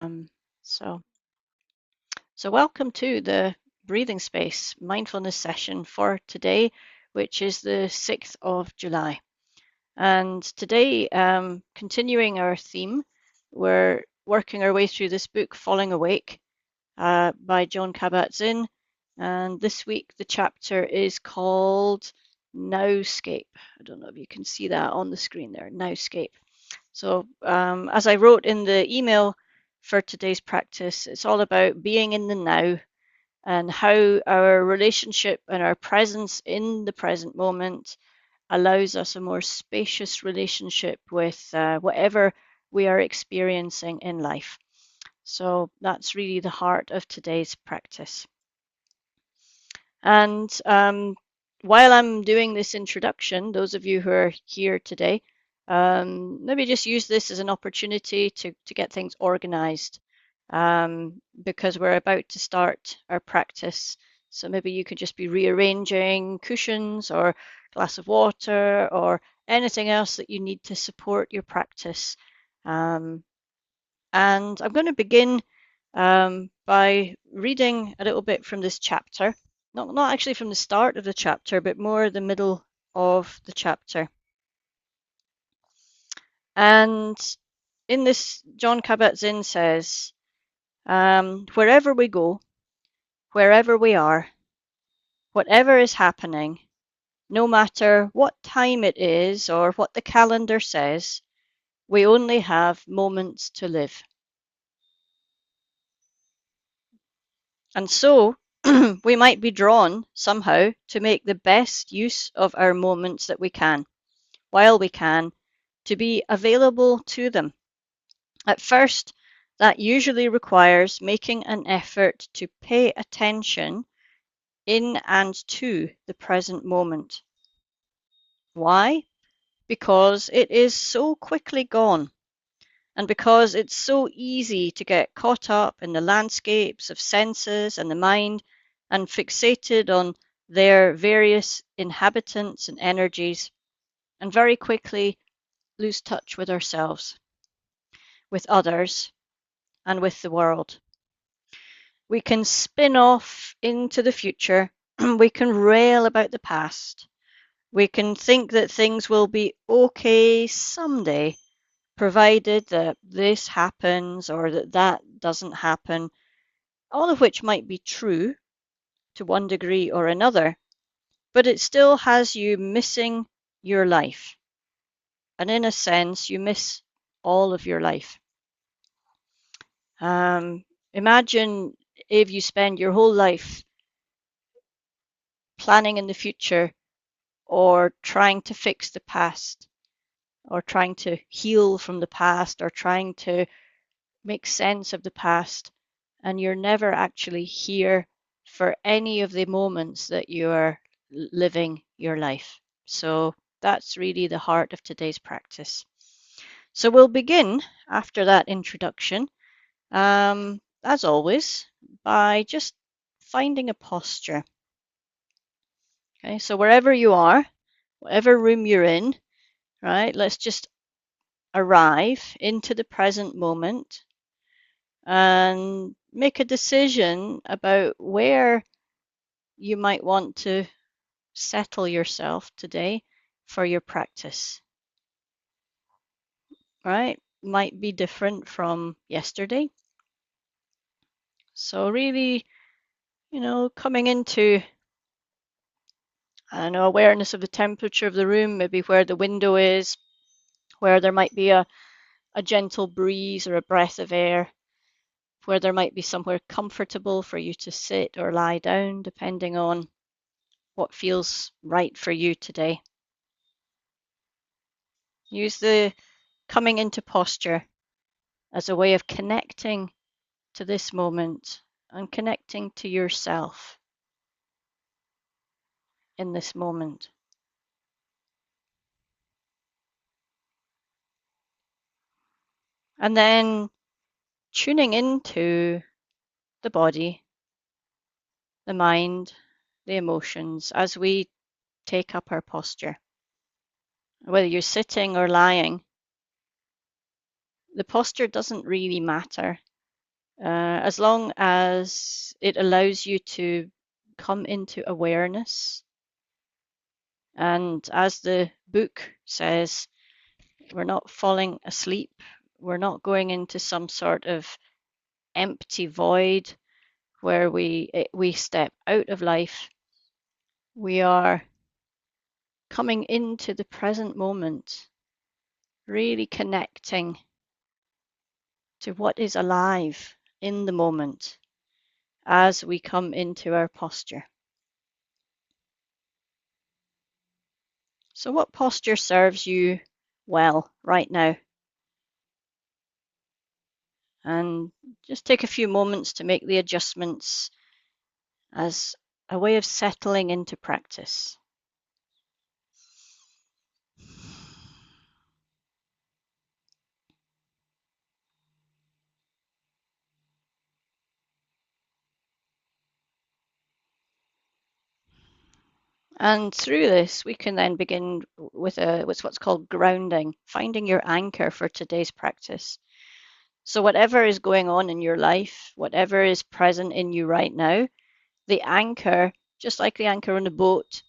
Um, so, so welcome to the breathing space mindfulness session for today, which is the 6th of July. And today, continuing our theme, we're working our way through this book, Falling Awake, by Jon Kabat Zinn. And this week, the chapter is called Nowscape. I don't know if you can see that on the screen there, Nowscape. So, as I wrote in the email for today's practice, it's all about being in the now and how our relationship and our presence in the present moment allows us a more spacious relationship with whatever we are experiencing in life. So, that's really the heart of today's practice. And while I'm doing this introduction, those of you who are here today, maybe just use this as an opportunity to get things organized because we're about to start our practice. So maybe you could just be rearranging cushions or a glass of water or anything else that you need to support your practice. Um, and I'm going to begin by reading a little bit from this chapter. Not actually from the start of the chapter, but more the middle of the chapter. And in this, Jon Kabat Zinn says, wherever we go, wherever we are, whatever is happening, no matter what time it is or what the calendar says, we only have moments to live. And so we might be drawn somehow to make the best use of our moments that we can, while we can, to be available to them. At first, that usually requires making an effort to pay attention in and to the present moment. Why? Because it is so quickly gone, and because it's so easy to get caught up in the landscapes of senses and the mind and fixated on their various inhabitants and energies, and very quickly lose touch with ourselves, with others, and with the world. We can spin off into the future. We can rail about the past. We can think that things will be okay someday, provided that this happens or that that doesn't happen, all of which might be true to one degree or another, but it still has you missing your life. And in a sense, you miss all of your life. Imagine if you spend your whole life planning in the future or trying to fix the past or trying to heal from the past or trying to make sense of the past, and you're never actually here for any of the moments that you are living your life. So that's really the heart of today's practice. So we'll begin after that introduction, as always, by just finding a posture. Okay, so wherever you are, whatever room you're in, right, let's just arrive into the present moment and make a decision about where you might want to settle yourself today for your practice. Right? Might be different from yesterday. So really, coming into, I don't know, awareness of the temperature of the room, maybe where the window is, where there might be a gentle breeze or a breath of air, where there might be somewhere comfortable for you to sit or lie down, depending on what feels right for you today. Use the coming into posture as a way of connecting to this moment and connecting to yourself in this moment. And then tuning into the body, the mind, the emotions as we take up our posture. Whether you're sitting or lying, the posture doesn't really matter. as long as it allows you to come into awareness. And as the book says, we're not falling asleep. We're not going into some sort of empty void where we step out of life. We are coming into the present moment, really connecting to what is alive in the moment as we come into our posture. So, what posture serves you well right now? And just take a few moments to make the adjustments as a way of settling into practice. And through this, we can then begin with what's called grounding, finding your anchor for today's practice. So, whatever is going on in your life, whatever is present in you right now, the anchor, just like the anchor on a boat,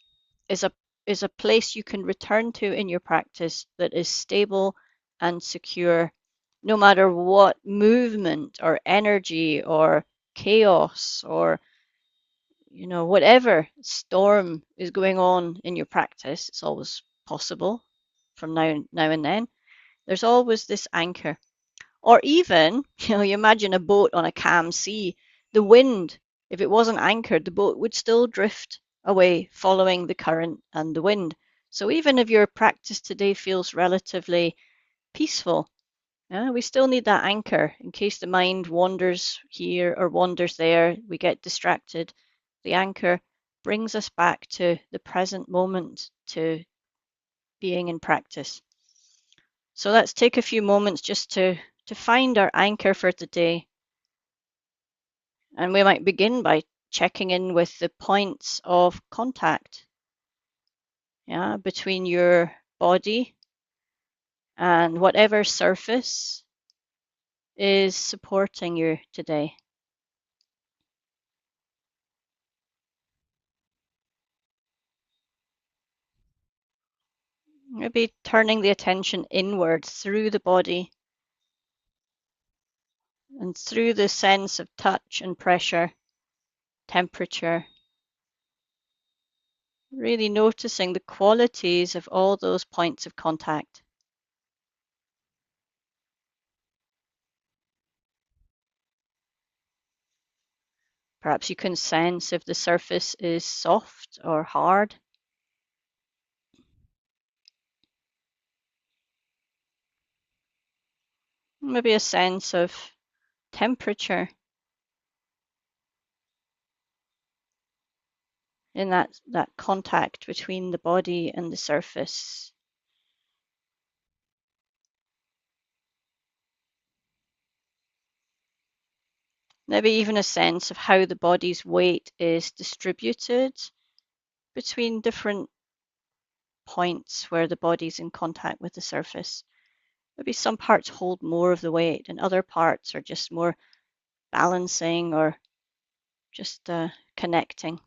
is a place you can return to in your practice that is stable and secure, no matter what movement or energy or chaos or whatever storm is going on in your practice. It's always possible from now and then. There's always this anchor. Or even, you imagine a boat on a calm sea. The wind, if it wasn't anchored, the boat would still drift away following the current and the wind. So even if your practice today feels relatively peaceful, we still need that anchor in case the mind wanders here or wanders there, we get distracted. The anchor brings us back to the present moment, to being in practice. So let's take a few moments just to find our anchor for today. And we might begin by checking in with the points of contact, between your body and whatever surface is supporting you today. Maybe turning the attention inward through the body and through the sense of touch and pressure, temperature, really noticing the qualities of all those points of contact. Perhaps you can sense if the surface is soft or hard. Maybe a sense of temperature in that contact between the body and the surface. Maybe even a sense of how the body's weight is distributed between different points where the body's in contact with the surface. Maybe some parts hold more of the weight and other parts are just more balancing or just connecting.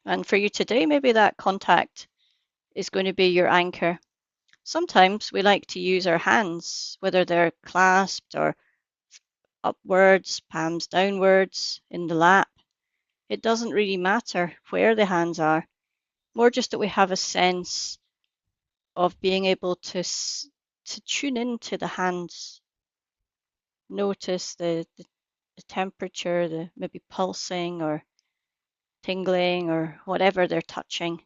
And for you today, maybe that contact is going to be your anchor. Sometimes we like to use our hands, whether they're clasped or upwards, palms downwards, in the lap. It doesn't really matter where the hands are, more just that we have a sense of being able to tune into the hands, notice the temperature, the maybe pulsing or tingling or whatever they're touching.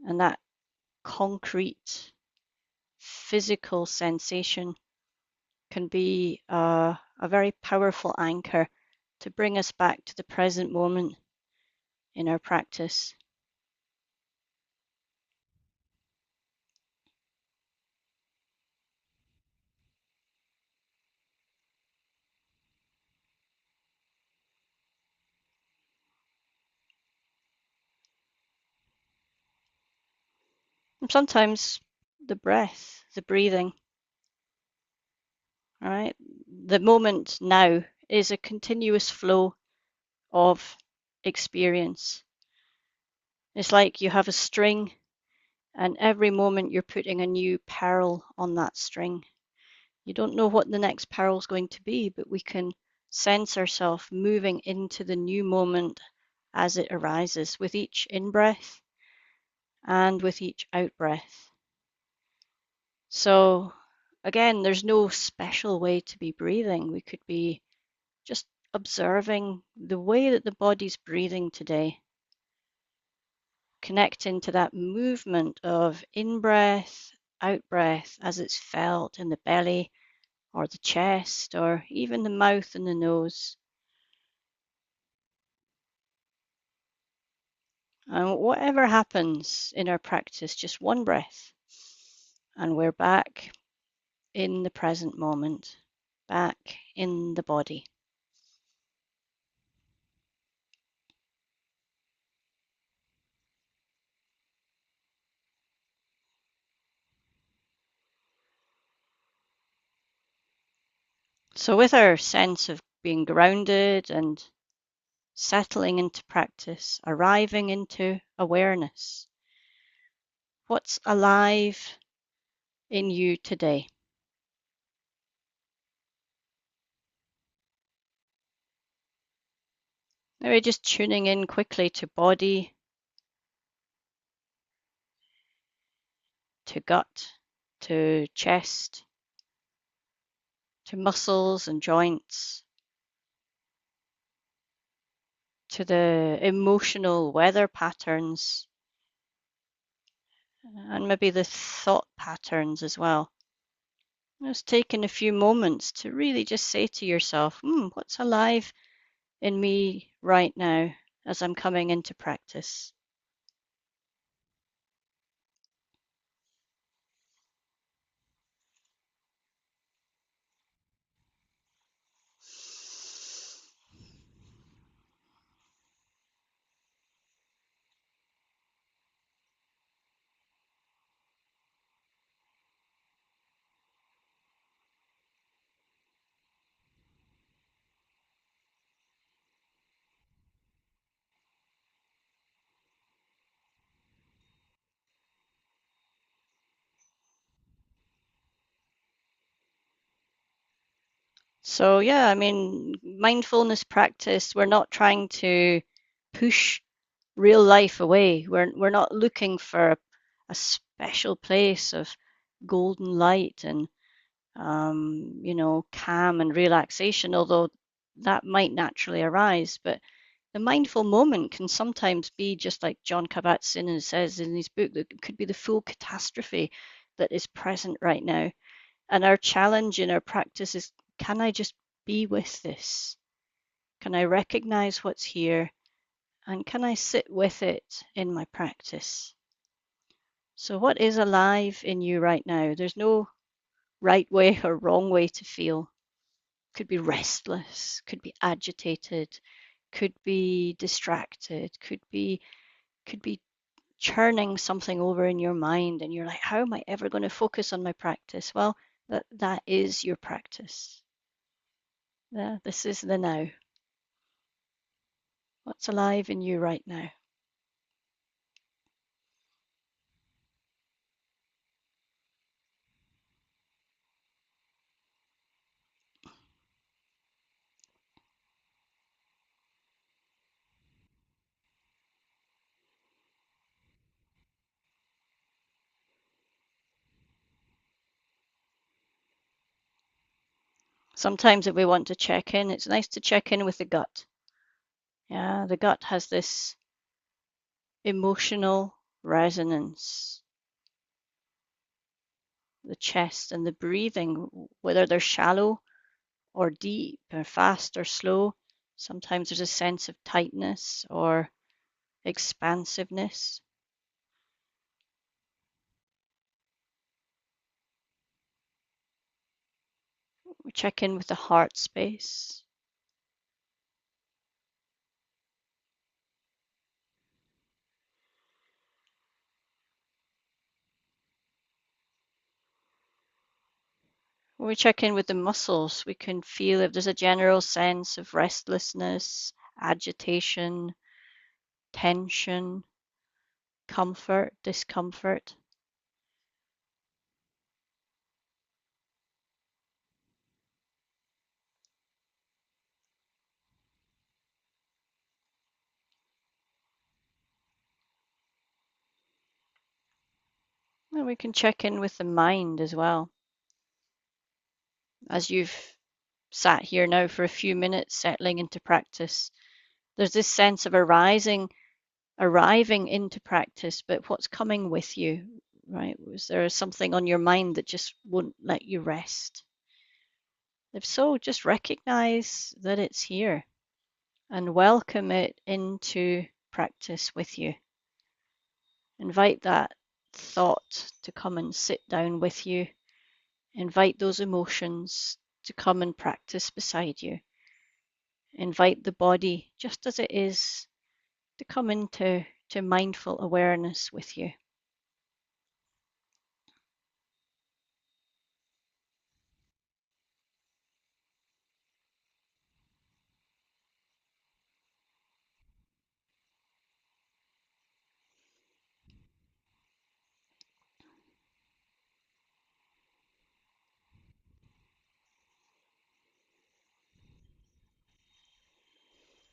And that concrete physical sensation can be a very powerful anchor to bring us back to the present moment in our practice. Sometimes the breath, the breathing, all right? The moment now is a continuous flow of experience. It's like you have a string, and every moment you're putting a new pearl on that string. You don't know what the next pearl is going to be, but we can sense ourselves moving into the new moment as it arises with each in-breath and with each out-breath. So again, there's no special way to be breathing. We could be just observing the way that the body's breathing today, connecting to that movement of in-breath, out-breath as it's felt in the belly or the chest or even the mouth and the nose. And whatever happens in our practice, just one breath, and we're back in the present moment, back in the body. So with our sense of being grounded and settling into practice, arriving into awareness, what's alive in you today? Maybe just tuning in quickly to body, to gut, to chest, to muscles and joints, to the emotional weather patterns, and maybe the thought patterns as well. Just taking a few moments to really just say to yourself, what's alive in me right now as I'm coming into practice? So, yeah, I mean, mindfulness practice, we're not trying to push real life away. We're not looking for a special place of golden light and calm and relaxation, although that might naturally arise. But the mindful moment can sometimes be just like Jon Kabat Zinn says in his book, that it could be the full catastrophe that is present right now. And our challenge in our practice is, can I just be with this? Can I recognize what's here? And can I sit with it in my practice? So, what is alive in you right now? There's no right way or wrong way to feel. Could be restless, could be agitated, could be distracted, could be churning something over in your mind, and you're like, how am I ever going to focus on my practice? Well, that is your practice. Yeah, this is the now. What's alive in you right now? Sometimes if we want to check in, it's nice to check in with the gut. Yeah, the gut has this emotional resonance. The chest and the breathing, whether they're shallow or deep or fast or slow, sometimes there's a sense of tightness or expansiveness. We check in with the heart space. When we check in with the muscles, we can feel if there's a general sense of restlessness, agitation, tension, comfort, discomfort. And we can check in with the mind as well. As you've sat here now for a few minutes, settling into practice, there's this sense of arriving into practice, but what's coming with you, right? Was there something on your mind that just won't let you rest? If so, just recognize that it's here and welcome it into practice with you. Invite that thought to come and sit down with you. Invite those emotions to come and practice beside you. Invite the body, just as it is, to come into mindful awareness with you.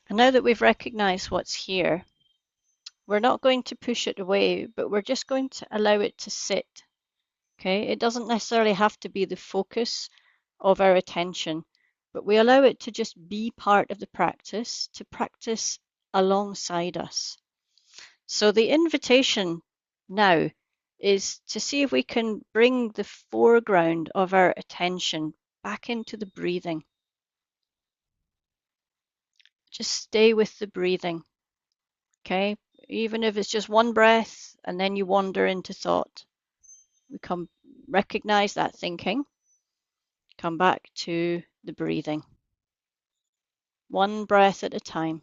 And now that we've recognized what's here, we're not going to push it away, but we're just going to allow it to sit. Okay? It doesn't necessarily have to be the focus of our attention, but we allow it to just be part of the practice, to practice alongside us. So the invitation now is to see if we can bring the foreground of our attention back into the breathing. Just stay with the breathing, okay? Even if it's just one breath and then you wander into thought. We come recognize that thinking, come back to the breathing. One breath at a time.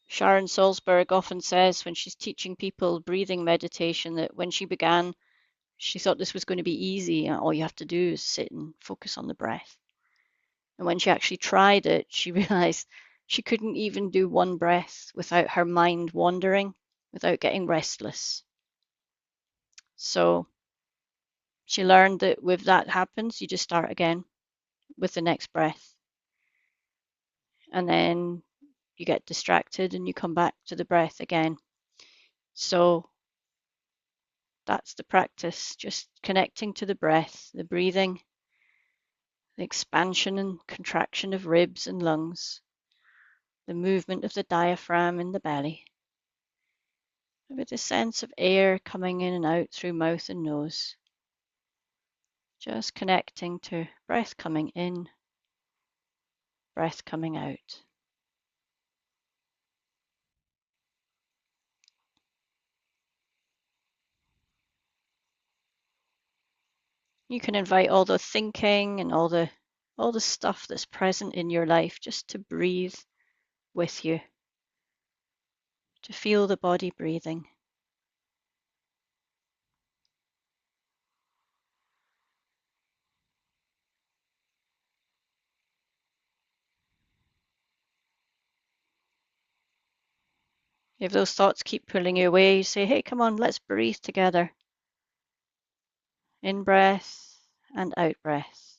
Sharon Salzberg often says when she's teaching people breathing meditation that when she began, she thought this was going to be easy. All you have to do is sit and focus on the breath. And when she actually tried it, she realized she couldn't even do one breath without her mind wandering, without getting restless. So she learned that if that happens, you just start again with the next breath. And then you get distracted and you come back to the breath again. So that's the practice, just connecting to the breath, the breathing, the expansion and contraction of ribs and lungs, the movement of the diaphragm in the belly, with a sense of air coming in and out through mouth and nose. Just connecting to breath coming in, breath coming out. You can invite all the thinking and all the stuff that's present in your life just to breathe with you, to feel the body breathing. If those thoughts keep pulling you away, you say, hey, come on, let's breathe together. In breath and out breath.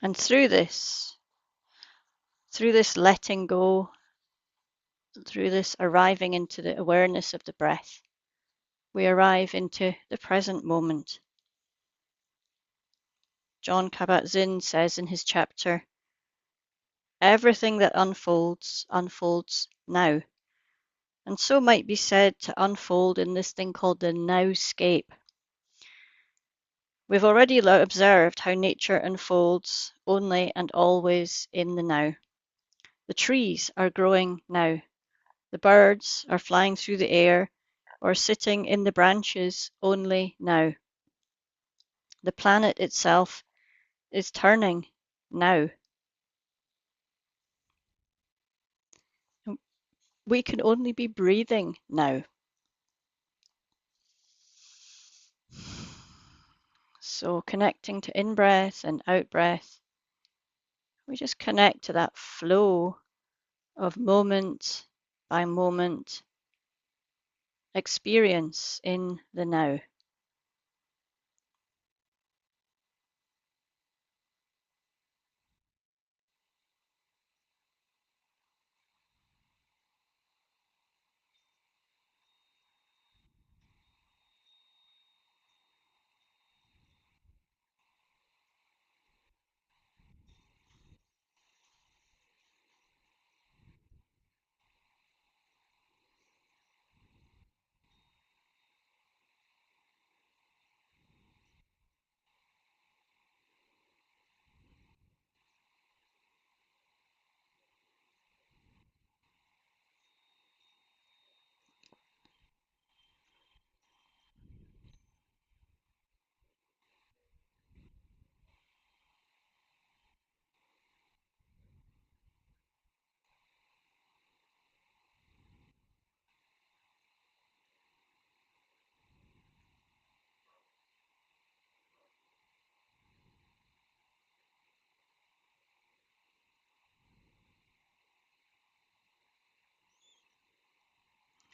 And through this letting go, through this arriving into the awareness of the breath, we arrive into the present moment. Jon Kabat Zinn says in his chapter, everything that unfolds, unfolds now. And so might be said to unfold in this thing called the Nowscape. We've already observed how nature unfolds only and always in the now. The trees are growing now. The birds are flying through the air or sitting in the branches only now. The planet itself is turning now. We can only be breathing now. So connecting to in-breath and out-breath, we just connect to that flow of moment by moment experience in the now.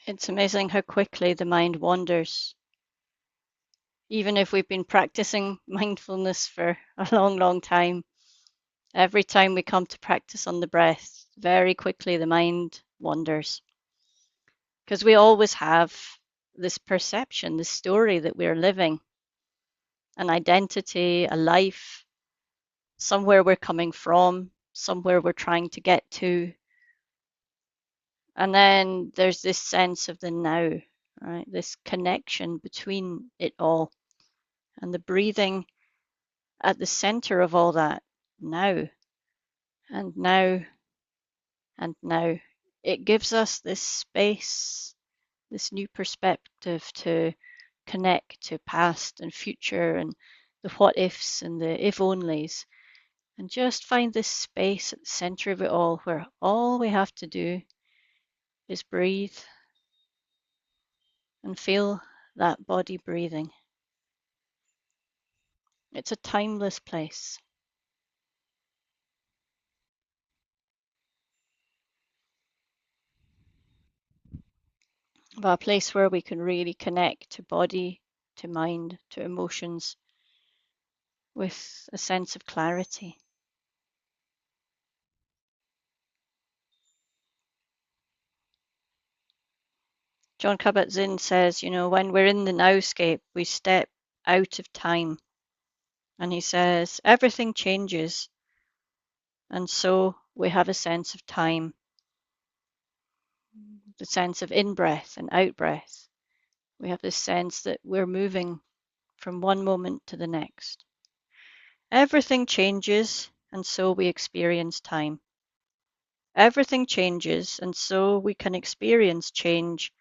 It's amazing how quickly the mind wanders. Even if we've been practicing mindfulness for a long, long time, every time we come to practice on the breath, very quickly the mind wanders. Because we always have this perception, this story that we're living, an identity, a life, somewhere we're coming from, somewhere we're trying to get to. And then there's this sense of the now, right? This connection between it all and the breathing at the center of all that now and now and now. It gives us this space, this new perspective to connect to past and future and the what ifs and the if onlys, and just find this space at the center of it all where all we have to do is breathe and feel that body breathing. It's a timeless place, but a place where we can really connect to body, to mind, to emotions with a sense of clarity. Jon Kabat Zinn says, when we're in the Nowscape, we step out of time. And he says, everything changes. And so we have a sense of time, the sense of in-breath and out-breath. We have this sense that we're moving from one moment to the next. Everything changes, and so we experience time. Everything changes, and so we can experience change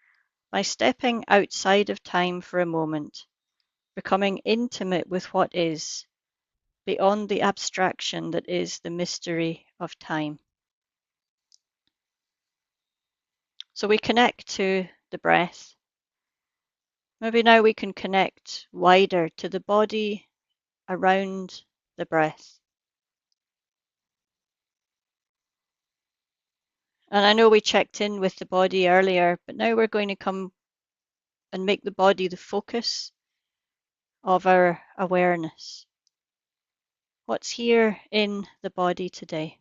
by stepping outside of time for a moment, becoming intimate with what is, beyond the abstraction that is the mystery of time. So we connect to the breath. Maybe now we can connect wider to the body around the breath. And I know we checked in with the body earlier, but now we're going to come and make the body the focus of our awareness. What's here in the body today?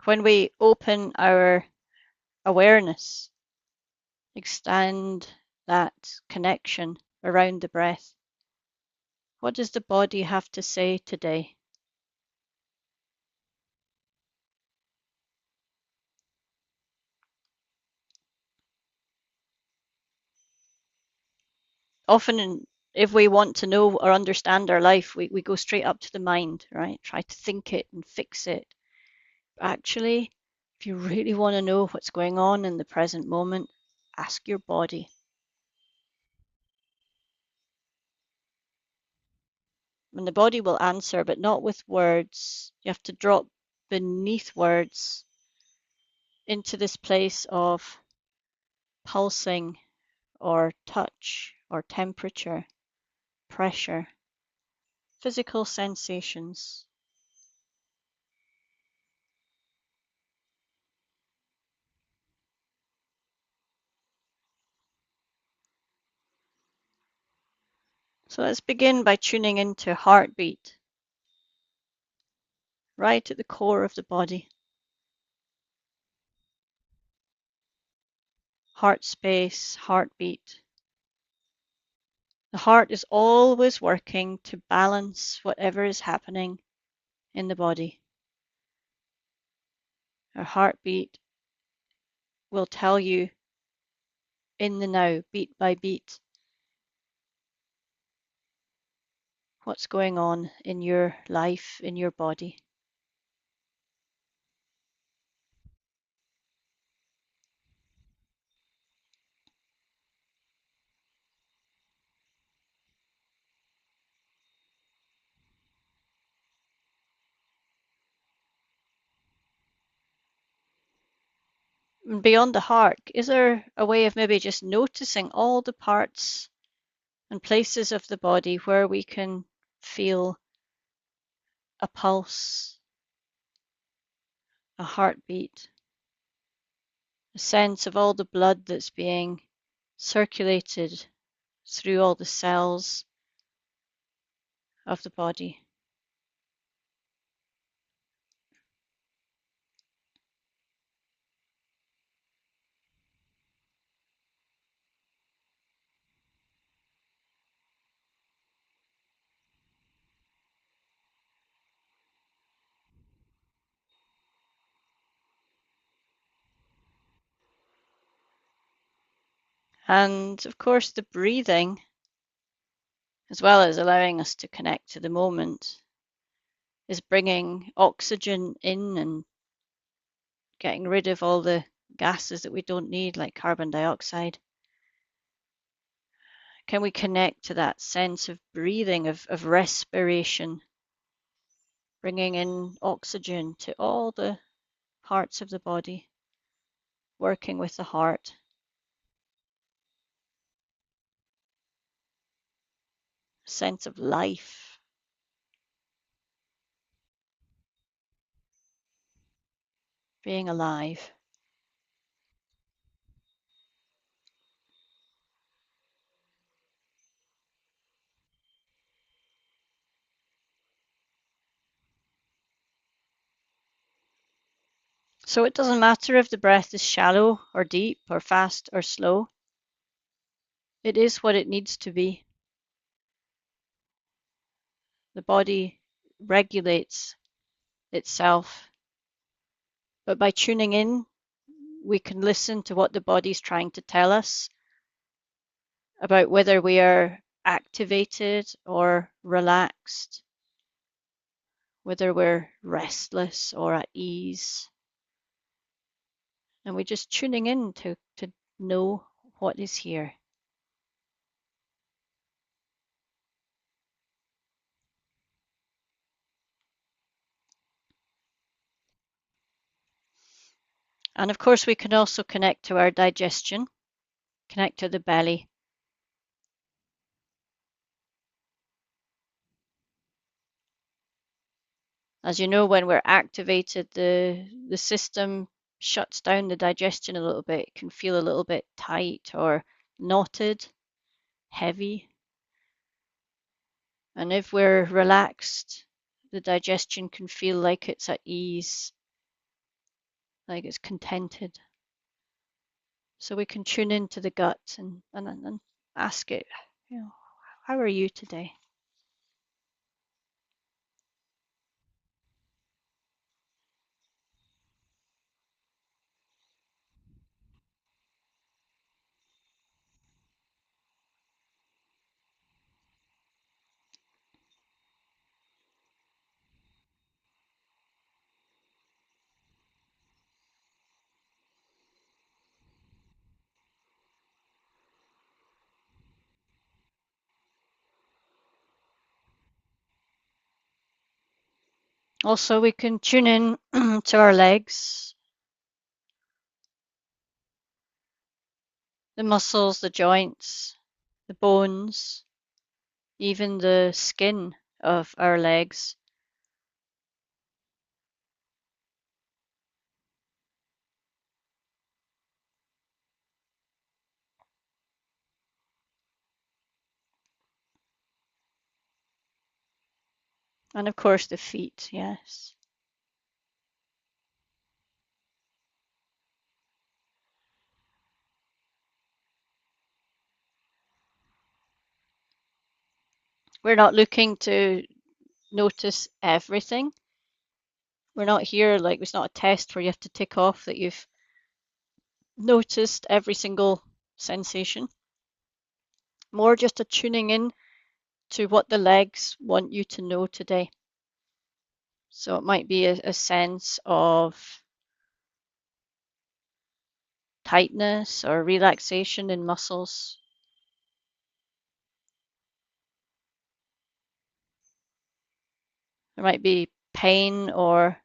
When we open our awareness, extend that connection around the breath, what does the body have to say today? Often If we want to know or understand our life, we go straight up to the mind, right? Try to think it and fix it. Actually, if you really want to know what's going on in the present moment, ask your body. And the body will answer, but not with words. You have to drop beneath words into this place of pulsing or touch or temperature, pressure, physical sensations. So let's begin by tuning into heartbeat, right at the core of the body. Heart space, heartbeat. The heart is always working to balance whatever is happening in the body. Our heartbeat will tell you in the now, beat by beat, what's going on in your life, in your body. And beyond the heart, is there a way of maybe just noticing all the parts and places of the body where we can feel a pulse, a heartbeat, a sense of all the blood that's being circulated through all the cells of the body? And of course, the breathing, as well as allowing us to connect to the moment, is bringing oxygen in and getting rid of all the gases that we don't need, like carbon dioxide. Can we connect to that sense of breathing, of respiration, bringing in oxygen to all the parts of the body, working with the heart, a sense of life, being alive. So it doesn't matter if the breath is shallow or deep or fast or slow. It is what it needs to be. The body regulates itself, but by tuning in, we can listen to what the body's trying to tell us about whether we are activated or relaxed, whether we're restless or at ease. And we're just tuning in to know what is here. And of course, we can also connect to our digestion, connect to the belly. As you know, when we're activated, the system shuts down the digestion a little bit. It can feel a little bit tight or knotted, heavy. And if we're relaxed, the digestion can feel like it's at ease, like it's contented. So we can tune into the gut and ask it, you know, how are you today? Also, we can tune in to our legs, the muscles, the joints, the bones, even the skin of our legs. And of course, the feet, yes. We're not looking to notice everything. We're not here like it's not a test where you have to tick off that you've noticed every single sensation. More just a tuning in to what the legs want you to know today. So it might be a sense of tightness or relaxation in muscles. There might be pain or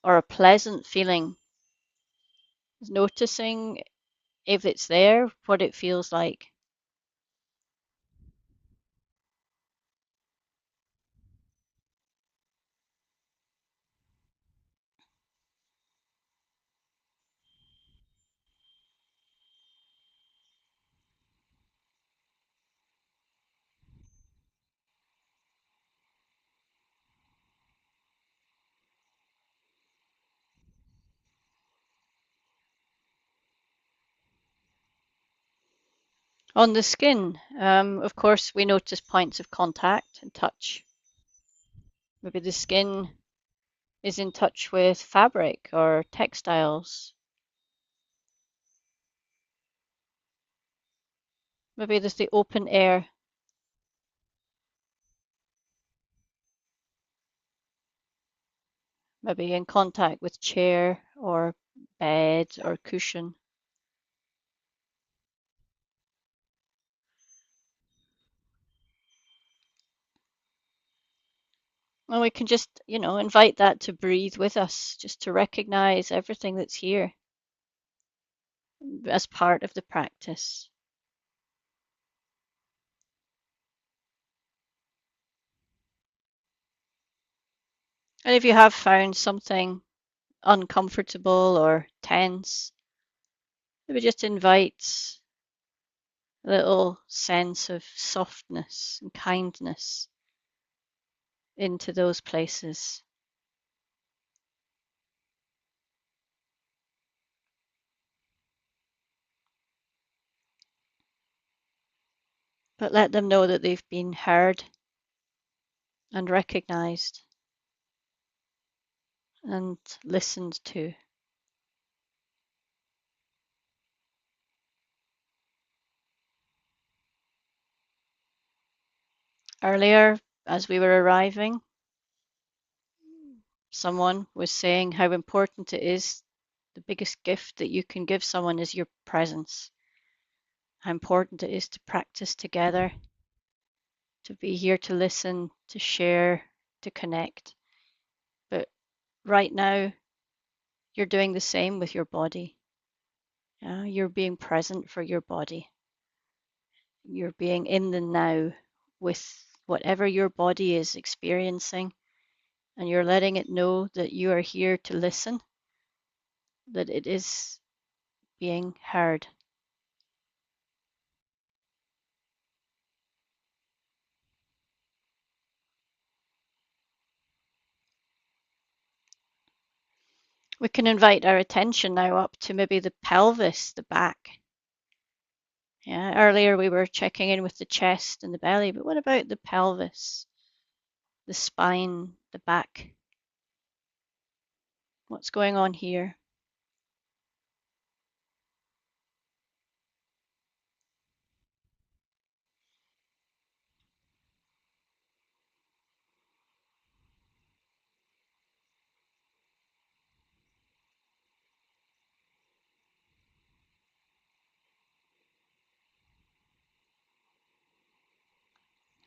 a pleasant feeling. Noticing if it's there, what it feels like. On the skin, of course, we notice points of contact and touch. Maybe the skin is in touch with fabric or textiles. Maybe there's the open air. Maybe in contact with chair or bed or cushion. Well, we can just, invite that to breathe with us, just to recognize everything that's here as part of the practice. And if you have found something uncomfortable or tense, maybe just invite a little sense of softness and kindness into those places. But let them know that they've been heard and recognized and listened to. Earlier, as we were arriving, someone was saying how important it is. The biggest gift that you can give someone is your presence. How important it is to practice together, to be here to listen, to share, to connect. But right now, you're doing the same with your body. You're being present for your body. You're being in the now with whatever your body is experiencing, and you're letting it know that you are here to listen, that it is being heard. We can invite our attention now up to maybe the pelvis, the back. Yeah, earlier we were checking in with the chest and the belly, but what about the pelvis, the spine, the back? What's going on here?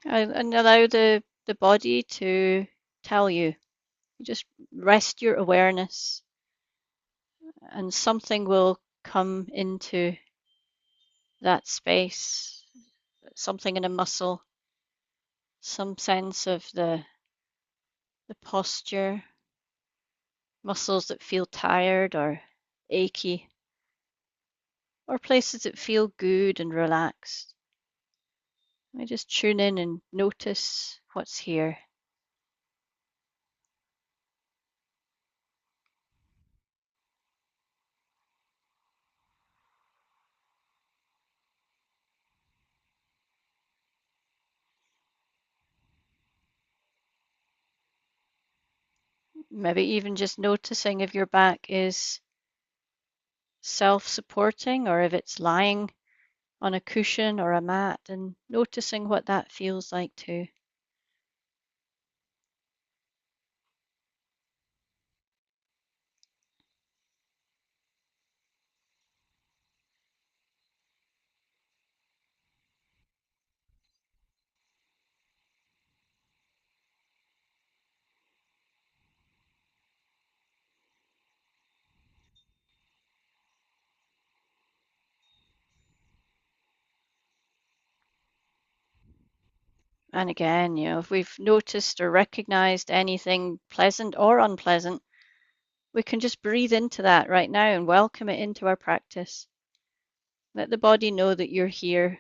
And allow the body to tell you. You just rest your awareness and something will come into that space, something in a muscle, some sense of the posture, muscles that feel tired or achy, or places that feel good and relaxed. I just tune in and notice what's here. Maybe even just noticing if your back is self-supporting or if it's lying on a cushion or a mat, and noticing what that feels like too. And again, if we've noticed or recognized anything pleasant or unpleasant, we can just breathe into that right now and welcome it into our practice. Let the body know that you're here,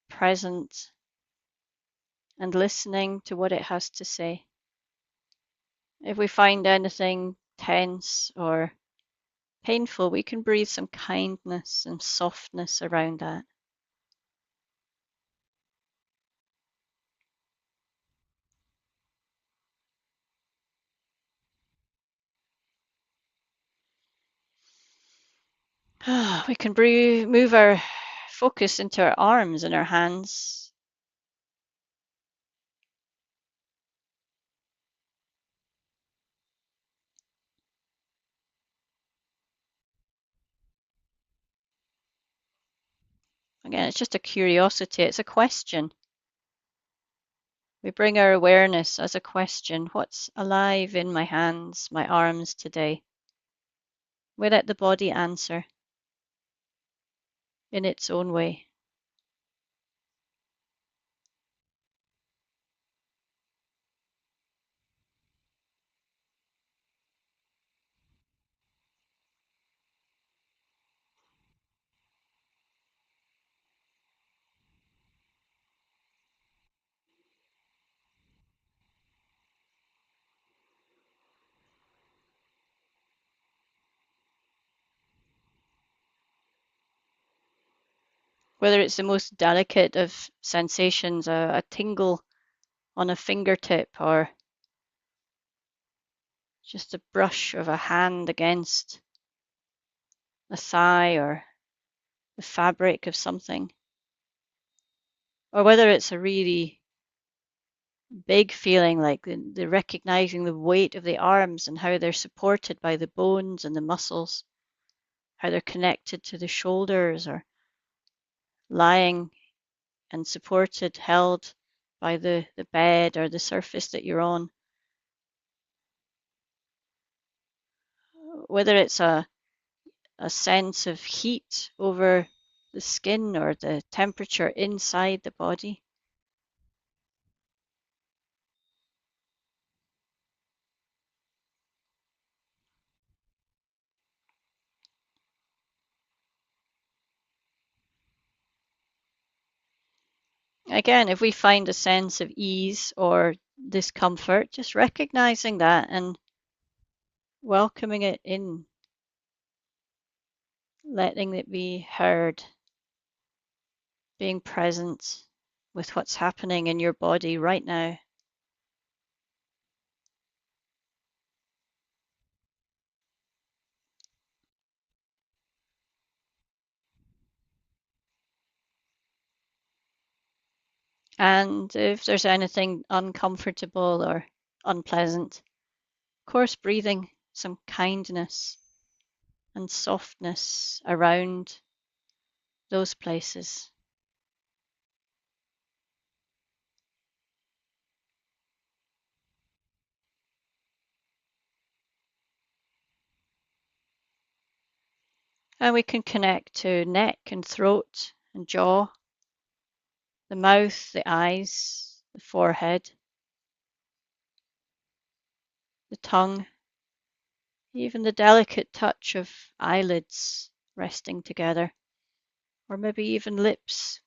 present, and listening to what it has to say. If we find anything tense or painful, we can breathe some kindness and softness around that. We can move our focus into our arms and our hands. Again, it's just a curiosity, it's a question. We bring our awareness as a question. What's alive in my hands, my arms today? We let the body answer in its own way. Whether it's the most delicate of sensations, a tingle on a fingertip, or just a brush of a hand against a thigh or the fabric of something, or whether it's a really big feeling like the recognizing the weight of the arms and how they're supported by the bones and the muscles, how they're connected to the shoulders or lying and supported, held by the bed or the surface that you're on. Whether it's a sense of heat over the skin or the temperature inside the body. Again, if we find a sense of ease or discomfort, just recognizing that and welcoming it in, letting it be heard, being present with what's happening in your body right now. And if there's anything uncomfortable or unpleasant, of course, breathing some kindness and softness around those places. And we can connect to neck and throat and jaw, the mouth, the eyes, the forehead, the tongue, even the delicate touch of eyelids resting together, or maybe even lips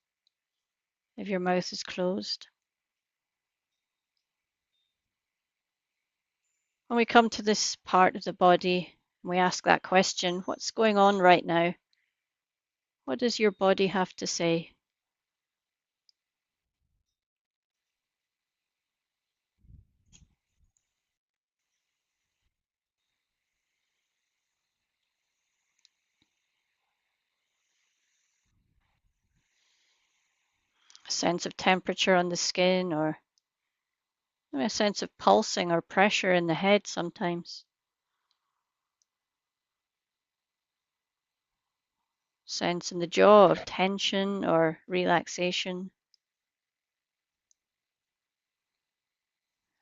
if your mouth is closed. When we come to this part of the body, we ask that question, what's going on right now? What does your body have to say? A sense of temperature on the skin, or a sense of pulsing or pressure in the head sometimes. Sense in the jaw of tension or relaxation.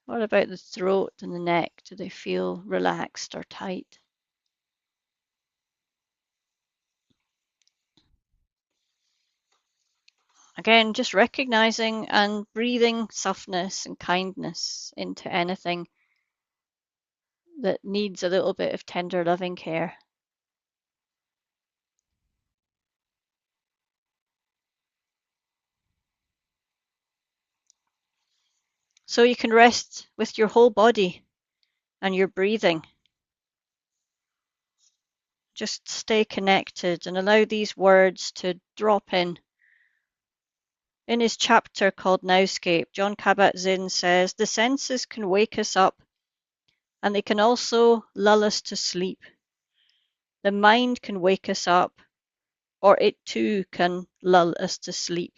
What about the throat and the neck? Do they feel relaxed or tight? Again, just recognizing and breathing softness and kindness into anything that needs a little bit of tender, loving care. So you can rest with your whole body and your breathing. Just stay connected and allow these words to drop in. In his chapter called Nowscape, Jon Kabat Zinn says, the senses can wake us up and they can also lull us to sleep. The mind can wake us up, or it too can lull us to sleep.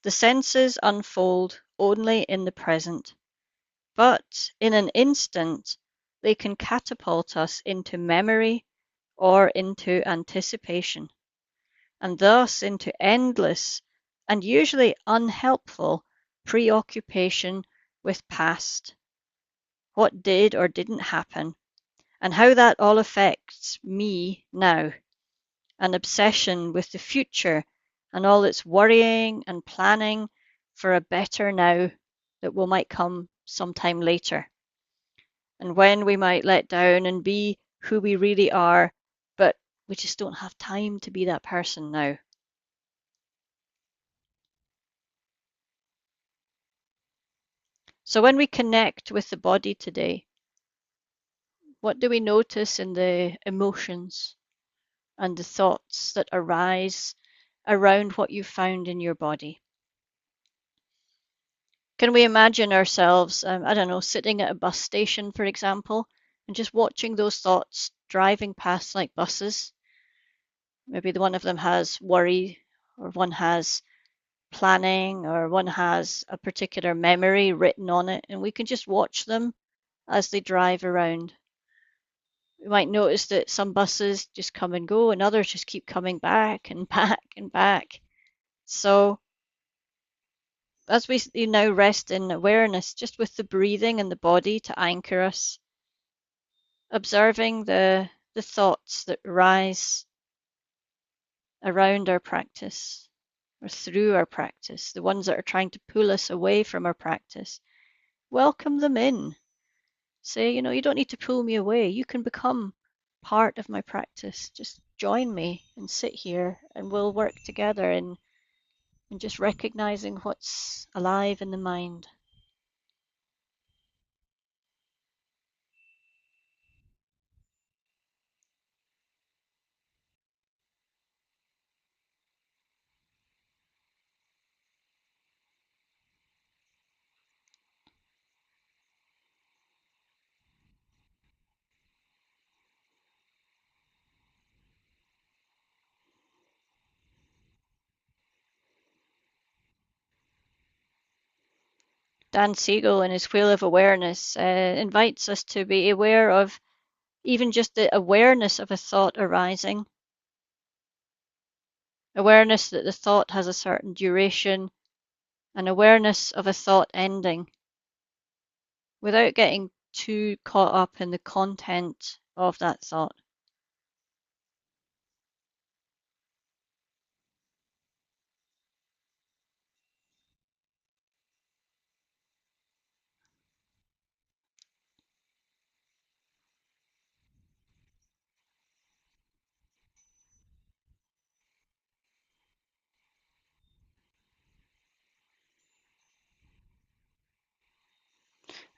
The senses unfold only in the present, but in an instant they can catapult us into memory or into anticipation, and thus into endless and usually unhelpful preoccupation with past, what did or didn't happen, and how that all affects me now, an obsession with the future and all its worrying and planning for a better now that might come sometime later, and when we might let down and be who we really are, but we just don't have time to be that person now. So when we connect with the body today, what do we notice in the emotions and the thoughts that arise around what you found in your body? Can we imagine ourselves, I don't know, sitting at a bus station, for example, and just watching those thoughts driving past like buses? Maybe one of them has worry, or one has planning, or one has a particular memory written on it, and we can just watch them as they drive around. We might notice that some buses just come and go, and others just keep coming back and back and back. So as we now rest in awareness, just with the breathing and the body to anchor us, observing the thoughts that rise around our practice or through our practice, the ones that are trying to pull us away from our practice, welcome them in. Say, you don't need to pull me away. You can become part of my practice. Just join me and sit here and we'll work together in just recognizing what's alive in the mind. Dan Siegel in his Wheel of Awareness invites us to be aware of even just the awareness of a thought arising, awareness that the thought has a certain duration, and awareness of a thought ending, without getting too caught up in the content of that thought.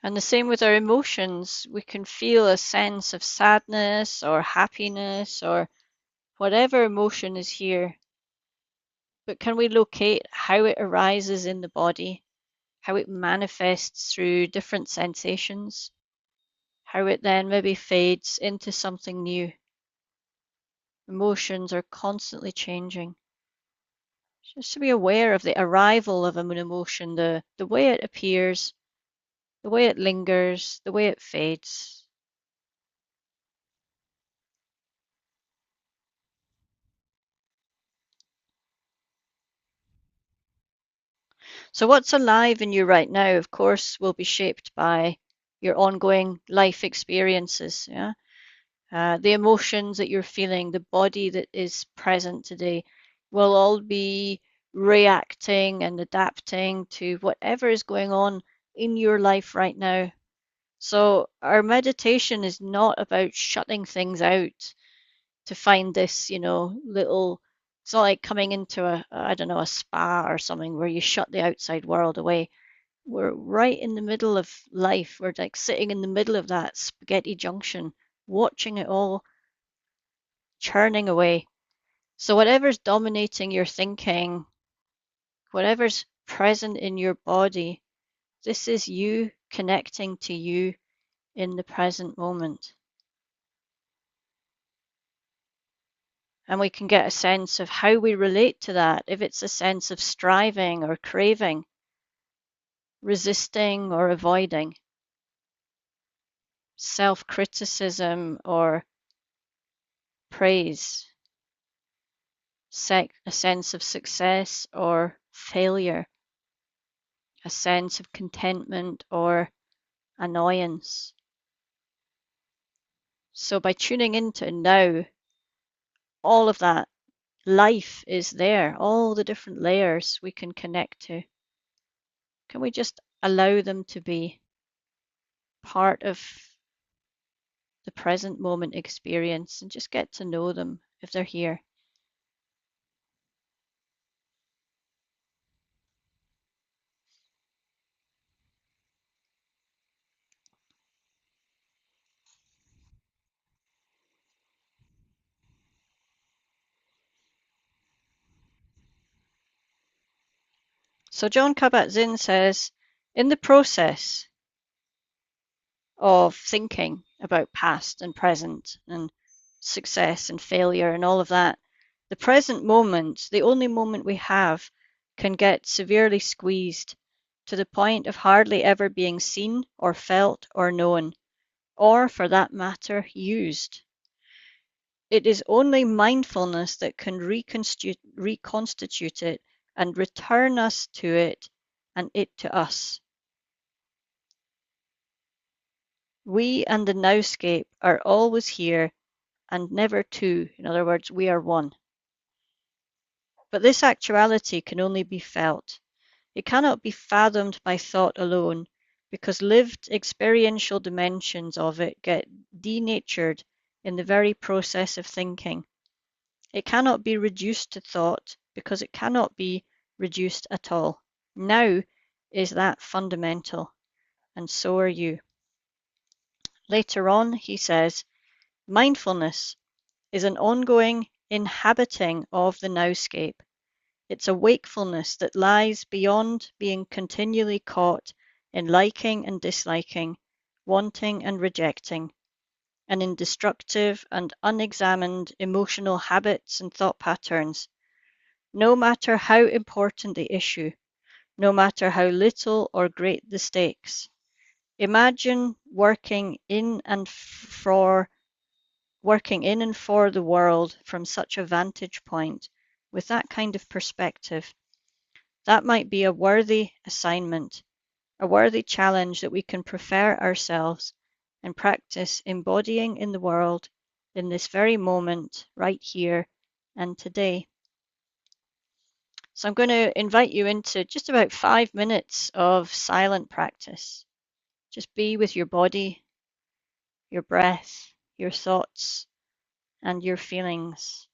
And the same with our emotions. We can feel a sense of sadness or happiness or whatever emotion is here. But can we locate how it arises in the body, how it manifests through different sensations, how it then maybe fades into something new? Emotions are constantly changing. Just to be aware of the arrival of an emotion, the way it appears, the way it lingers, the way it fades. So what's alive in you right now, of course, will be shaped by your ongoing life experiences, yeah? The emotions that you're feeling, the body that is present today will all be reacting and adapting to whatever is going on in your life right now. So our meditation is not about shutting things out to find this, little, it's not like coming into I don't know, a spa or something where you shut the outside world away. We're right in the middle of life. We're like sitting in the middle of that spaghetti junction, watching it all churning away. So whatever's dominating your thinking, whatever's present in your body, this is you connecting to you in the present moment. And we can get a sense of how we relate to that, if it's a sense of striving or craving, resisting or avoiding, self-criticism or praise, a sense of success or failure, a sense of contentment or annoyance. So by tuning into now, all of that life is there, all the different layers we can connect to. Can we just allow them to be part of the present moment experience and just get to know them if they're here? So Jon Kabat Zinn says, in the process of thinking about past and present and success and failure and all of that, the present moment, the only moment we have, can get severely squeezed to the point of hardly ever being seen or felt or known, or for that matter, used. It is only mindfulness that can reconstitute it and return us to it and it to us. We and the Nowscape are always here and never two. In other words, we are one. But this actuality can only be felt. It cannot be fathomed by thought alone, because lived experiential dimensions of it get denatured in the very process of thinking. It cannot be reduced to thought, because it cannot be reduced at all. Now is that fundamental, and so are you. Later on, he says, mindfulness is an ongoing inhabiting of the nowscape. It's a wakefulness that lies beyond being continually caught in liking and disliking, wanting and rejecting, and in destructive and unexamined emotional habits and thought patterns. No matter how important the issue, no matter how little or great the stakes. Imagine working in and for the world from such a vantage point, with that kind of perspective. That might be a worthy assignment, a worthy challenge that we can prepare ourselves and practice embodying in the world in this very moment, right here and today. So I'm going to invite you into just about 5 minutes of silent practice. Just be with your body, your breath, your thoughts, and your feelings.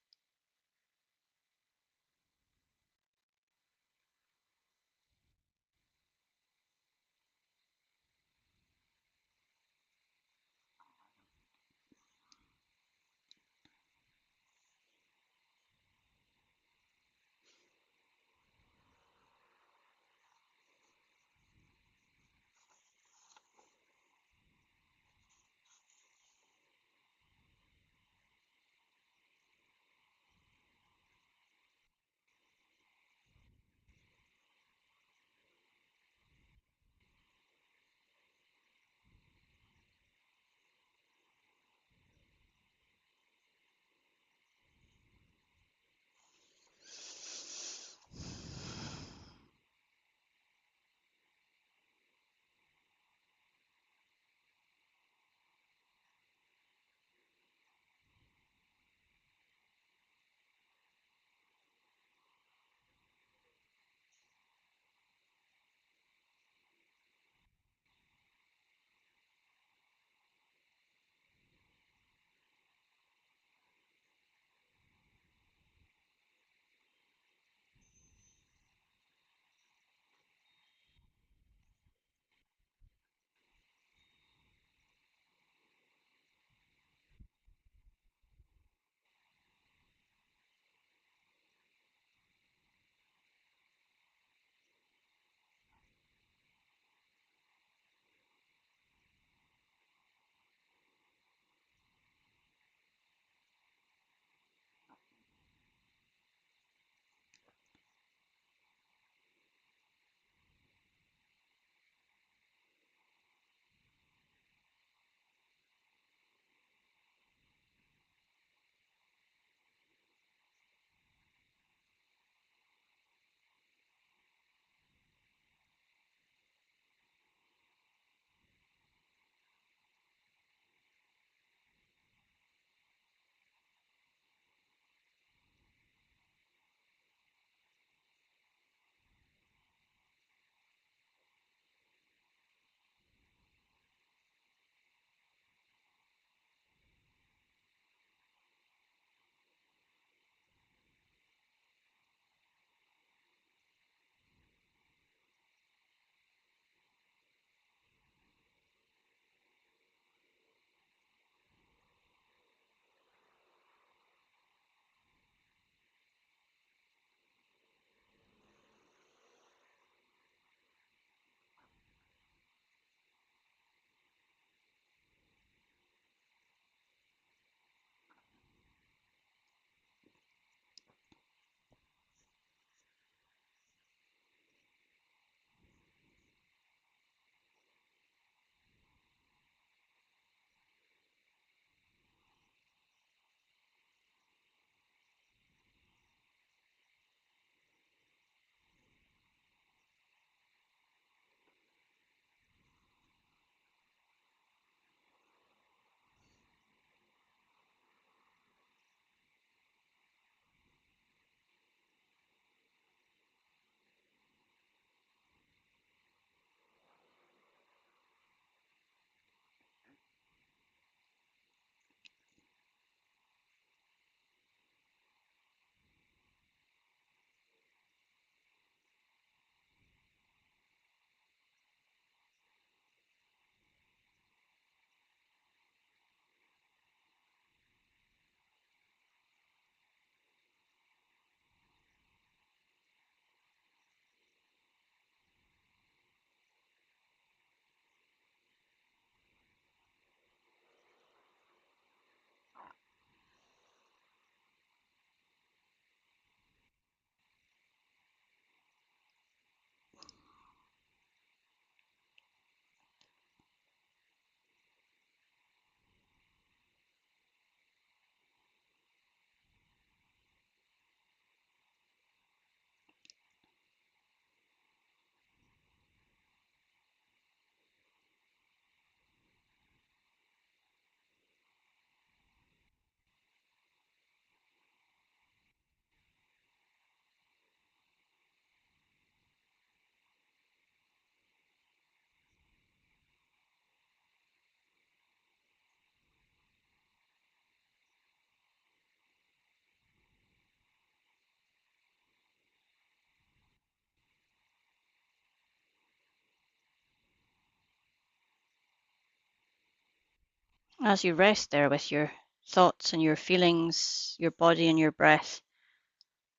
As you rest there with your thoughts and your feelings, your body and your breath,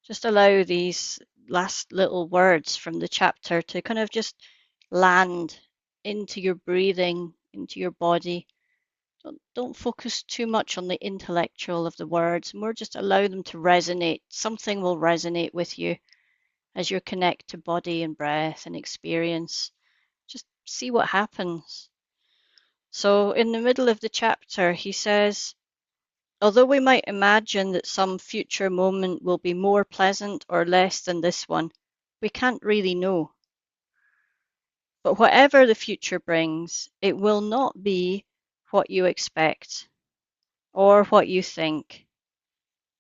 just allow these last little words from the chapter to kind of just land into your breathing, into your body. Don't focus too much on the intellectual of the words, more just allow them to resonate. Something will resonate with you as you connect to body and breath and experience. Just see what happens. So, in the middle of the chapter, he says, although we might imagine that some future moment will be more pleasant or less than this one, we can't really know. But whatever the future brings, it will not be what you expect or what you think.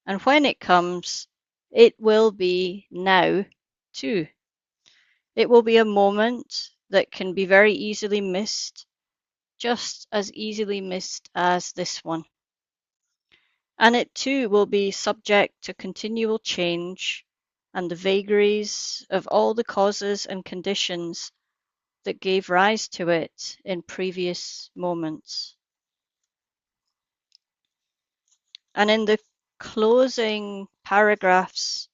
And when it comes, it will be now too. It will be a moment that can be very easily missed, just as easily missed as this one. And it too will be subject to continual change and the vagaries of all the causes and conditions that gave rise to it in previous moments. And in the closing paragraphs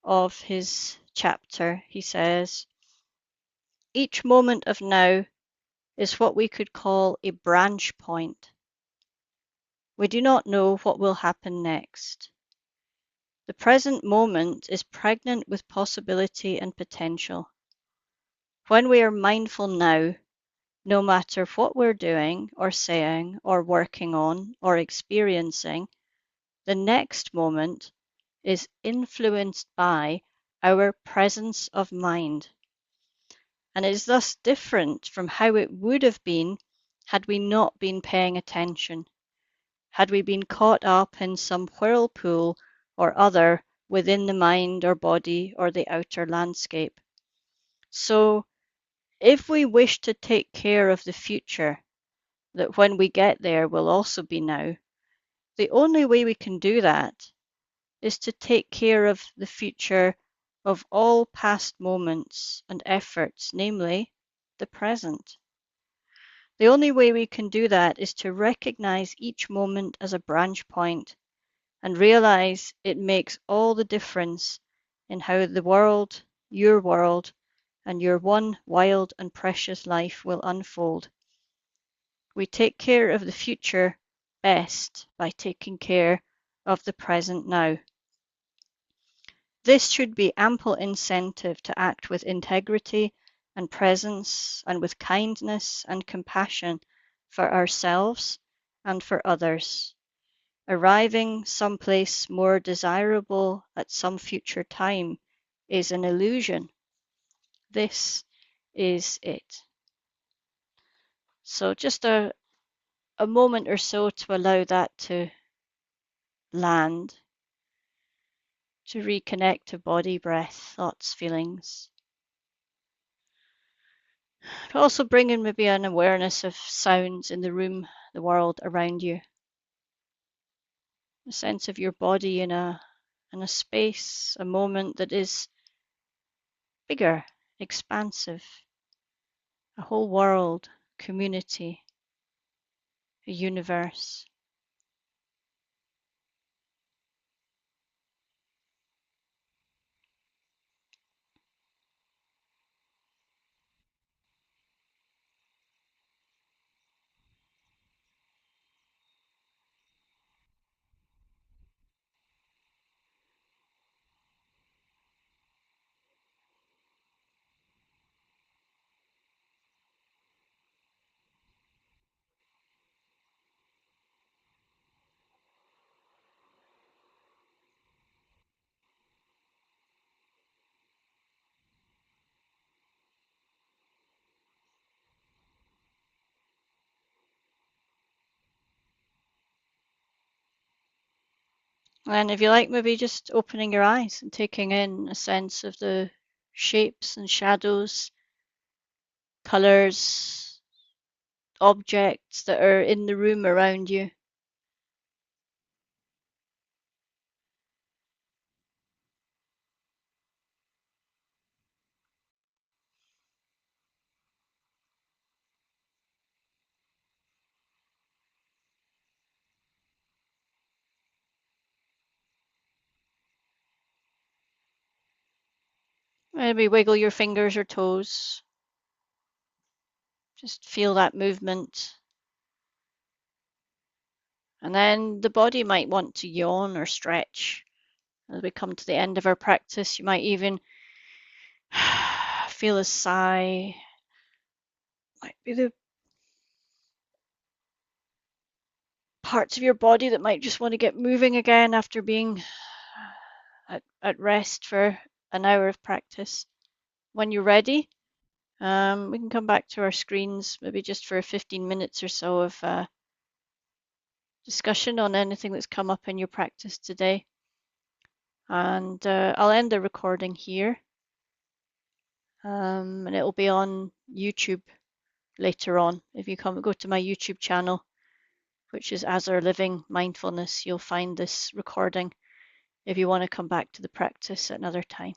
of his chapter, he says, each moment of now is what we could call a branch point. We do not know what will happen next. The present moment is pregnant with possibility and potential. When we are mindful now, no matter what we're doing or saying or working on or experiencing, the next moment is influenced by our presence of mind, and is thus different from how it would have been had we not been paying attention, had we been caught up in some whirlpool or other within the mind or body or the outer landscape. So, if we wish to take care of the future, that when we get there will also be now, the only way we can do that is to take care of the future of all past moments and efforts, namely the present. The only way we can do that is to recognize each moment as a branch point and realize it makes all the difference in how the world, and your one wild and precious life will unfold. We take care of the future best by taking care of the present now. This should be ample incentive to act with integrity and presence and with kindness and compassion for ourselves and for others. Arriving someplace more desirable at some future time is an illusion. This is it. So just a moment or so to allow that to land, to reconnect to body, breath, thoughts, feelings. But also bring in maybe an awareness of sounds in the room, the world around you. A sense of your body in a space, a moment that is bigger, expansive, a whole world, community, a universe. And if you like, maybe just opening your eyes and taking in a sense of the shapes and shadows, colors, objects that are in the room around you. Maybe wiggle your fingers or toes. Just feel that movement. And then the body might want to yawn or stretch. As we come to the end of our practice, you might even feel a sigh. Might be the parts of your body that might just want to get moving again after being at rest for an hour of practice. When you're ready, we can come back to our screens, maybe just for 15 minutes or so of discussion on anything that's come up in your practice today. And I'll end the recording here. And it'll be on YouTube later on. If you go to my YouTube channel, which is As Our Living Mindfulness, you'll find this recording if you want to come back to the practice at another time.